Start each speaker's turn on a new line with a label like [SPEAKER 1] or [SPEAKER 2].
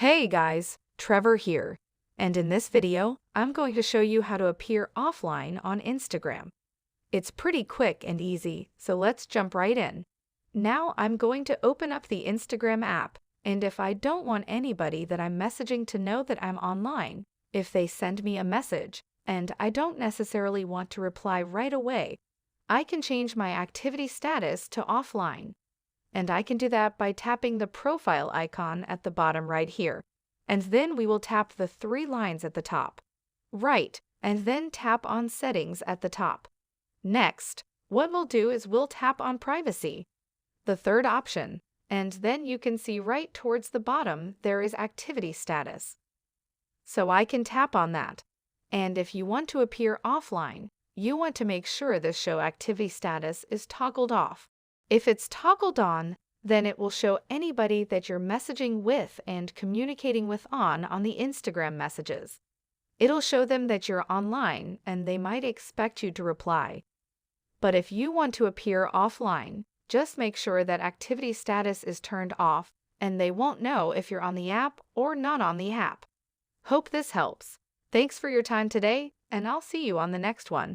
[SPEAKER 1] Hey guys, Trevor here, and in this video, I'm going to show you how to appear offline on Instagram. It's pretty quick and easy, so let's jump right in. Now I'm going to open up the Instagram app, and if I don't want anybody that I'm messaging to know that I'm online, if they send me a message, and I don't necessarily want to reply right away, I can change my activity status to offline. And I can do that by tapping the profile icon at the bottom right here. And then we will tap the three lines at the top. Right, and then tap on Settings at the top. Next, what we'll do is we'll tap on Privacy, the third option, and then you can see right towards the bottom there is Activity Status. So I can tap on that. And if you want to appear offline, you want to make sure the Show Activity Status is toggled off. If it's toggled on, then it will show anybody that you're messaging with and communicating with on the Instagram messages. It'll show them that you're online and they might expect you to reply. But if you want to appear offline, just make sure that activity status is turned off and they won't know if you're on the app or not on the app. Hope this helps. Thanks for your time today, and I'll see you on the next one.